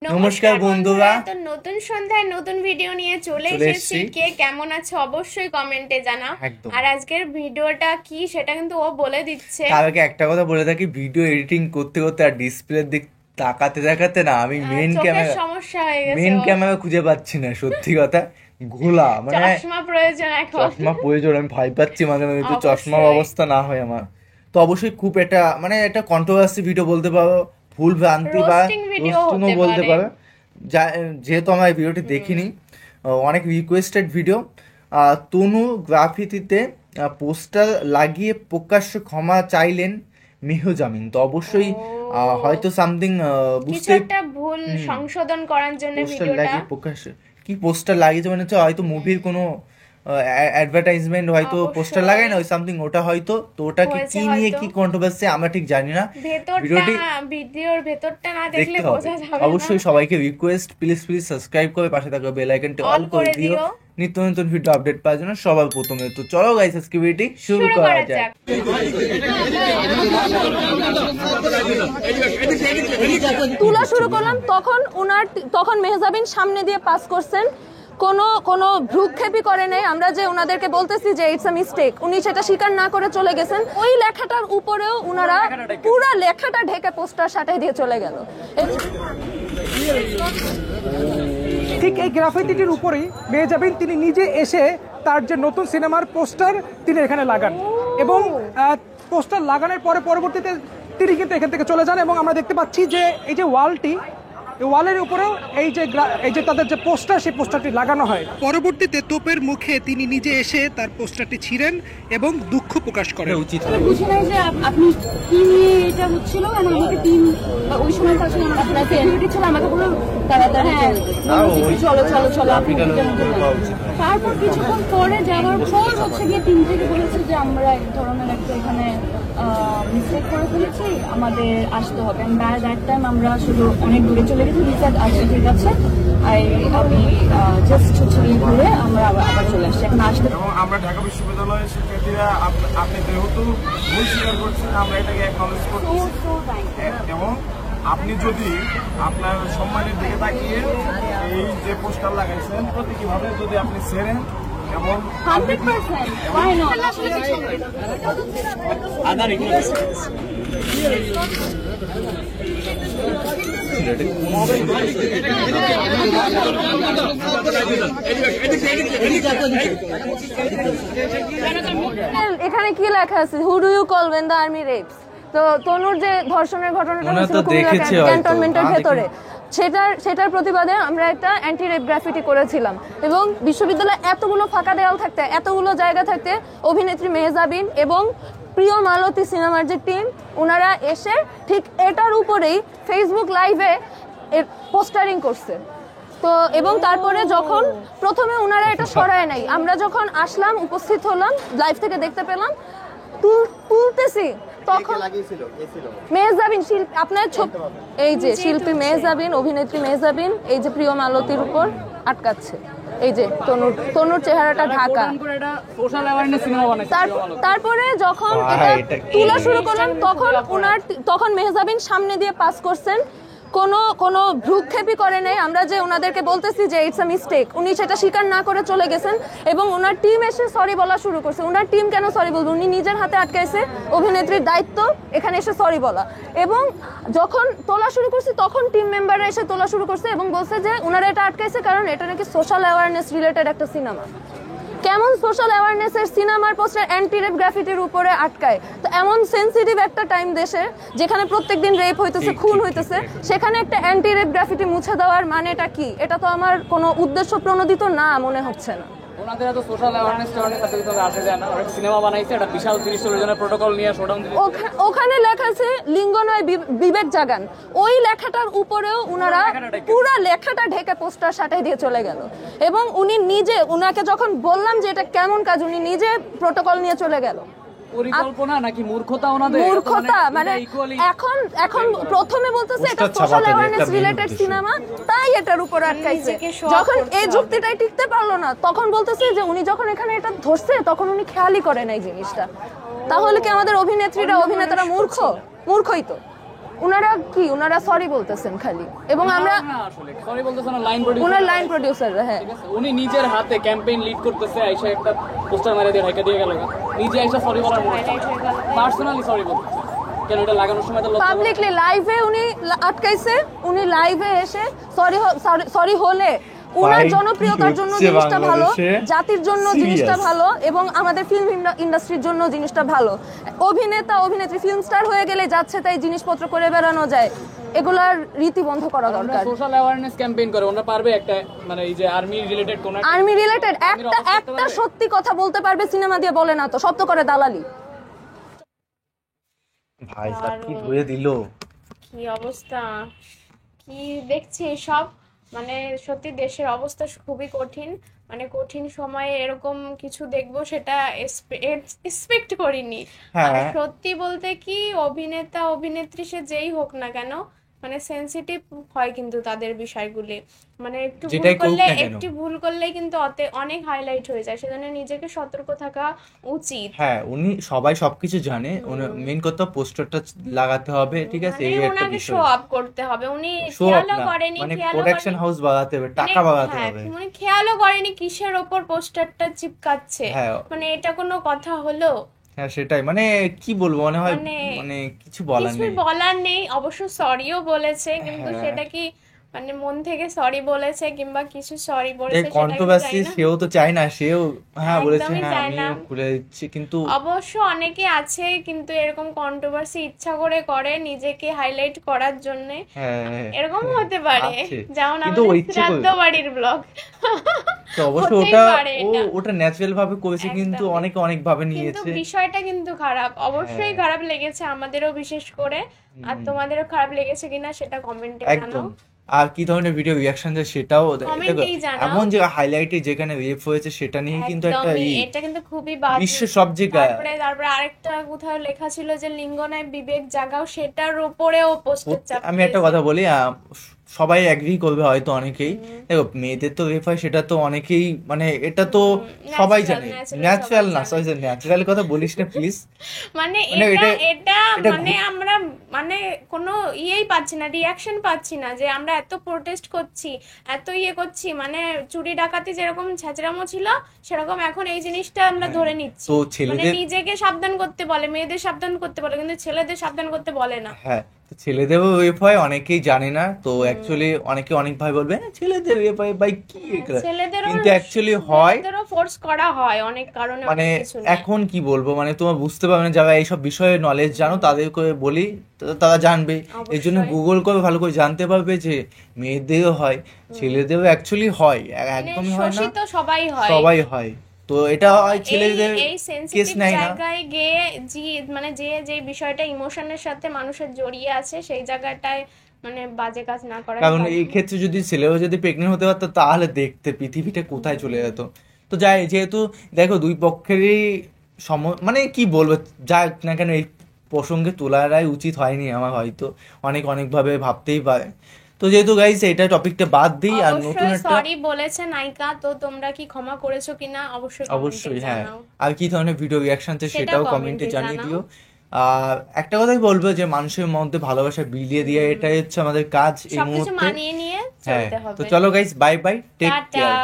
নমস্কার বন্ধুরা, তো নতুন সন্ধ্যায় নতুন ভিডিও নিয়ে চলে এসেছি। কে কেমন আছে অবশ্যই কমেন্টে জানাও। আর আজকের ভিডিওটা কি সেটা কিন্তু ও বলে দিচ্ছে। কালকে একটা কথা বলে থাকি, ভিডিও এডিটিং করতে করতে আর ডিসপ্লের দিক তাকাতে তাকাতে না আমি মেন ক্যামেরা খুঁজে পাচ্ছি না। সত্যি কথা, ঘোলা মানে চশমা প্রয়োজন, এখন চশমা প্রয়োজন। আমি ভয় পাচ্ছি মাঝে মাঝে তো চশমার অবস্থা না হয় আমার। তো অবশ্যই খুব একটা মানে একটা কন্ট্রোভার্সি ভিডিও বলতে পারো, ভুল ভ্রান্তি বা রোস্টিংও বলতে পারো। যেহেতু আমার এই ভিডিওটি দেখিনি, অনেক রিকোয়েস্টেড ভিডিও। তনু গ্রাফিতিতে পোস্টার লাগিয়ে প্রকাশ্য ক্ষমা চাইলেন মেহজাবিন। তো অবশ্যই হয়তো সামথিং বুঝতে একটা ভুল সংশোধন করার জন্য ভিডিওটা প্রকাশ্য কি পোস্টার লাগিয়েছে মানে হচ্ছে হয়তো মুভির কোনো অ্যাডভার্টাইজমেন্ট হয়তো পোস্টার লাগায় না, ওই সামথিং ওটা হয়তো। তো ওটাকে কি নিয়ে কি কন্ট্রোভার্সি আমরা ঠিক জানি না। ভিডিওর ভেতরটা না দেখলে বোঝা যাবে না। অবশ্যই সবাইকে রিকোয়েস্ট, প্লিজ সাবস্ক্রাইব করে পাশে থাকা বেল আইকনটি অল করে দিও নিত্য নতুন ভিডিও আপডেট পাওয়ার জন্য সবার প্রথমে। তো চলো গাইস, আজকে ভিডিওটি শুরু করা যাক। তুলা শুরু করলাম তখন মেহজাবিন সামনে দিয়ে পাস করছেন, কোনো ভ্রুক্ষেপই করে নাই। আমরা যে ওনাদেরকে বলতেছি যে ইটস আ মিস্টেক, উনি সেটা স্বীকার না করে চলে গেছেন। ওই লেখাটার উপরেও ওনারা পুরো লেখাটা ঢেকে পোস্টার সাটাই দিয়ে চলে গেল। ঠিক এই গ্রাফিতিটির উপরেই মেহজাবিন তিনি নিজে এসে তার যে নতুন সিনেমার পোস্টার তিনি এখানে লাগান, এবং পোস্টার লাগানোর পরে পরবর্তীতে তিনি কিন্তু এখান থেকে চলে যান। এবং আমরা দেখতে পাচ্ছি যে এই যে ওয়ালটি, এই ওয়ালের উপরেও এই যে তাদের যে পোস্টার, সেই পোস্টারটি লাগানো হয়। পরবর্তীতে তোপের মুখে তিনি নিজে এসে তার পোস্টারটি ছিঁড়েন এবং দুঃখ প্রকাশ করেন। উচিত বুঝি নাই যে আপনি কি নিয়ে এটা হচ্ছিল, কারণ আমাকে টিম ওই সময় কাছে আপনার সিকিউরিটি ছিল, আমাকে পুরো তাড়াতাড়ি চলো আপনি। তারপর কিছুক্ষণ পরে যাওয়ার পর হচ্ছে গিয়ে টিম থেকে বলেছে যে আমরা এক ধরনের একটা এখানে মিস্টেক করে ফেলেছি, আমাদের আসতে হবে। বাই দ্যাট টাইম আমরা শুধু অনেক দূরে চলে গেছি। রিসার্চ আসছে, ঠিক আছে, আমি জাস্ট হচ্ছে গিয়ে ঘুরে আমরা আবার চলে আসছি এখন আসতে। এবং আমরা ঢাকা বিশ্ববিদ্যালয়ের শিক্ষার্থীরা আপনি যেহেতু ভুল স্বীকার করছেন, আমরা এটাকে অ্যাকনলেজ করছি। এবং আপনি যদি আপনার সম্মানের দিকে তাকিয়ে এই যে পোস্টার লাগাইছেন প্রতীকীভাবে যদি আপনি ছেড়েন এবং এখানে কি লেখা আছে, who do you call when the army rapes? তো তনুর যে ধর্ষণের ঘটনাটা হয়েছিল ক্যান্টনমেন্টের ভেতরে, সেটার প্রতিবাদে আমরা একটা অ্যান্টি রেপ গ্রাফিটি করেছিলাম। এবং বিশ্ববিদ্যালয়ে এতগুলো ফাঁকা দেওয়াল থাকতে, এতগুলো জায়গা থাকতে অভিনেত্রী মেহজাবিন এবং প্রিয় মালতী সিনেমার যে টিম, ওনারা এসে ঠিক এটার উপরেই ফেসবুক লাইভে পোস্টারিং করছে। তো এবং তারপরে যখন প্রথমে ওনারা এটা সরায় নাই, আমরা যখন আসলাম, উপস্থিত হলাম, লাইভ থেকে দেখতে পেলাম তুলতেছি, তখন মেহজাবিন আপনার এই যে শিল্পী মেহজাবিন, অভিনেত্রী মেহজাবিন এই যে প্রিয় মালতীর উপর আটকাচ্ছে, এই যে তনুর চেহারাটা ঢাকা। তারপরে যখন এটা তুলা শুরু করলাম তখন মেহজাবিন সামনে দিয়ে পাস করছেন, কোনো ভ্রুক্ষেপই করে নাই। আমরা যে ওনাদেরকে বলতেছি যে ইটস আ মিস্টেক, উনি সেটা স্বীকার না করে চলে গেছেন। এবং ওনার টিম এসে সরি বলা শুরু করছে। ওনার টিম কেন সরি বলবে? উনি নিজের হাতে আটকাইছে, অভিনেত্রীর দায়িত্ব এখানে এসে সরি বলা। এবং যখন তোলা শুরু করছে তখন টিম মেম্বাররা এসে তোলা শুরু করছে এবং বলছে যে ওনারা এটা আটকাইছে কারণ এটা নাকি সোশ্যাল অ্যাওয়ারনেস রিলেটেড একটা সিনেমা। কেমন সোশ্যাল অ্যাওয়ারনেসের সিনেমার পোস্টার অ্যান্টি রেপ গ্রাফিটির উপরে আটকায়? তো এমন সেন্সিটিভ একটা টাইম দেশে, যেখানে প্রত্যেকদিন রেপ হইতেছে, খুন হইতেছে, সেখানে একটা অ্যান্টি রেপ গ্রাফিটি মুছে দেওয়ার মানেটা কি? এটা তো আমার কোনো উদ্দেশ্য প্রণোদিত না মনে হচ্ছে না। ওখানে লেখা আছে লিঙ্গ নয় বিবেক জাগান, ওই লেখাটার উপরেও উনারা পুরো লেখাটা ঢেকে পোস্টার সাটাই দিয়ে চলে গেল। এবং উনি নিজে, উনাকে যখন বললাম যে এটা কেমন কাজ, উনি নিজে প্রোটোকল নিয়ে চলে গেল। পরিকল্পনা নাকি মূর্খতা ওনাদের? মূর্খতা মানে এখন প্রথমে বলতেছে এটা সোশ্যাল অ্যাওয়ারনেস রিলেটেড সিনেমা, তাই এটার উপর আটকাইছে। যখন এই যুক্তিটাই টিকতে পারলো না, তখন বলতেছে যে উনি যখন এখানে এটা ধরছে তখন উনি খেয়ালই করে নাই জিনিসটা। তাহলে কি আমাদের অভিনেত্রীরা, অভিনেতারা মূর্খই তো? ওনারা সরি বলতেছেন খালি, এবং আমরা আসলে সরি বলতেছেন না, লাইন প্রোডিউসার, ওনার লাইন প্রোডিউসার। হ্যাঁ, ঠিক আছে, উনি নিজের হাতে ক্যাম্পেইন লিড করতেছে, আইসা একটা পোস্টার মারা দিয়ে ঢাকা দিয়ে গেল, নিজে আইসা সরি বলার মতো পার্সোনালি সরি বলতেছে কেন? এটা লাগানোর সময় তো পাবলিকলি লাইভে উনি আটকাইছে, উনি লাইভে এসে সরি হলে ওনার জনপ্রিয়তার জন্য জিনিসটা ভালো, জাতির জন্য জিনিসটা ভালো, এবং আমাদের ফিল্ম ইন্ডাস্ট্রির জন্য জিনিসটা ভালো। অভিনেতা অভিনেত্রী ফিল্ম স্টার হয়ে গেলে যাচ্ছে তাই জিনিসপত্র করে বেড়ানো যায়, এগুলার রীতি বন্ধ করা দরকার। সোশ্যাল অ্যাওয়ারনেস ক্যাম্পেইন করে ওরা পারবে একটা, মানে এই যে আর্মি রিলেটেড কোন একটা সত্যি কথা বলতে পারবে সিনেমা দিয়ে, বলে না তো, সব তো করে দালালি। ভাই কি ধুয়ে দিল, কি অবস্থা, কি দেখছি সব, মানে সত্যি দেশের অবস্থা খুবই কঠিন, মানে কঠিন সময়ে এরকম কিছু দেখবো সেটা এক্সপেক্ট করিনি। আর সত্যি বলতে কি, অভিনেতা অভিনেত্রী সে যেই হোক না কেন, মানে সেনসিটিভ হয় কিন্তু তাদের বিষয়গুলি, মানে একটু ভুল করলে কিন্তু অনেক হাইলাইট হয়ে যায়, সেজন্য নিজেকে সতর্ক থাকা উচিত। হ্যাঁ, উনি সবাই সবকিছু জানে, মেইন কথা পোস্টারটা লাগাতে হবে, ঠিক আছে, এই একটা ওনাকে শো আপ করতে হবে, উনি শো আপ খেয়ালও করেনি, মানে প্রোডাকশন হাউস বাগাতে হবে, টাকা বাগাতে হবে, উনি খেয়ালও করেনি কিসের ওপর পোস্টারটা চিপকাচ্ছে, মানে এটা কোনো কথা হলো? হ্যাঁ সেটাই, মানে কি বলবো, মনে হয় মানে কিছু বলার নেই। অবশ্য সরিও বলেছে, কিন্তু সেটা কি মানে মন থেকে সরি বলেছে কিংবা কিছু সরি বলেছে, কন্ট্রোভার্সি সেও তো চায় না, সেও হ্যাঁ বলেছে হ্যাঁ আমি খুলে দিচ্ছি, কিন্তু অবশ্য অনেকে আছে কিন্তু এরকম কন্ট্রোভার্সি ইচ্ছা করে নিজেকে হাইলাইট করার জন্য, এরকম হতে পারে, যেমন আমাদের শ্রাদ্ধ বাড়ির ব্লগ। তো অবশ্য ওটা ন্যাচারাল ভাবে করেছে, কিন্তু অনেকে অনেক ভাবে নিয়েছে, বিষয়টা কিন্তু খারাপ, অবশ্যই খারাপ লেগেছে আমাদেরও বিশেষ করে, আর তোমাদেরও খারাপ লেগেছে কিনা সেটা কমেন্টে জানাও। আর কি ধরনের ভিডিও রিঅ্যাকশন যায় সেটাও এমন যে হাইলাইটে যেখানে রেপ হয়েছে সেটা নিয়ে কিন্তু একটা এটা কিন্তু খুবই বাজে, বিশ্ব সব জায়গায়। তারপরে আরেকটা কোথাও লেখা ছিল যে লিঙ্গ নাই বিবেক জাগাও, সেটার উপরেও পোস্টার চাপ। আমি একটা কথা বলি, সবাই এগ্রি করবে হয়তো অনেকেই, দেখো মেয়েদের তো রেপ হয় সেটা তো অনেকেই, মানে এটা তো সবাই জানে, ন্যাচারাল না, ন্যাচারাল কথা বলিস না প্লিজ, মানে এটা মানে আমরা মানে কোনো ইয়েই পাচ্ছি না, রিয়াকশন পাচ্ছি না, যে আমরা এত প্রোটেস্ট করছি, এত করছি, মানে চুরি ডাকাতি যেরকম ছ্যাচরামো ছিল সেরকম এখন এই জিনিসটা আমরা ধরে নিচ্ছি। তো ছেলেদের নিজেকে সাবধান করতে বলে, মেয়েদের সাবধান করতে বলে, কিন্তু ছেলেদের সাবধান করতে বলে না। হ্যাঁ, ছেলেদেরও রেপ হয়, অনেকেই জানে না, তো অ্যাকচুয়ালি অনেকে অনেক ভাই বলবে ছেলেদের রেপ হয়, ভাই কি, কিন্তু অ্যাকচুয়ালি হয়, ফোর্স করা হয় অনেক কারণে, মানে এখন কি বলবো, মানে তোমার বুঝতে পারবে না, যারা এইসব বিষয়ে নলেজ জানো তাদেরকে বলি, তারা জানবে, এই জন্য গুগল করে ভালো করে জানতে পারবে যে মেয়েদেরও হয়, ছেলেদেরও অ্যাকচুয়ালি হয়, একদমই হয় না, সবাই হয়। তো এটা হয় ছেলেদের কেস নাই না, জায়গায় গিয়ে মানে যে বিষয়টা ইমোশনের সাথে মানুষের জড়িয়ে আছে সেই জায়গাটায় মানে বাজে কাজ না করা। কারণ এই ক্ষেত্রে যদি ছেলেও যদি প্রেগনেন্ট হতে পারতো তাহলে দেখতে পৃথিবীটা কোথায় চলে যেত। তো যাই, যেহেতু দেখো দুই পক্ষেরই মানে কি বলবো, যাক না কেন এই প্রসঙ্গে তোলারাই উচিত হয়নি আমার, হয়তো অনেকভাবে ভাবতেই পারে। তো যেহেতু গাইস এটা টপিকটা বাদ দিই, আর নতুন একটা সরি বলেছে নায়িকা, তো তোমরা কি ক্ষমা করেছো কিনা অবশ্যই হ্যাঁ, আর কি ধরনের ভিডিও রিঅ্যাকশন আছে সেটাও কমেন্টে জানিয়ে দিও। আর একটা কথাই বলবো যে মানুষের মধ্যে ভালোবাসা বিলিয়ে দিয়ে এটাই হচ্ছে আমাদের কাজ এই মুহূর্তে, মানিয়ে নিয়ে চলতে হবে। তো চলো guys, bye bye, take care.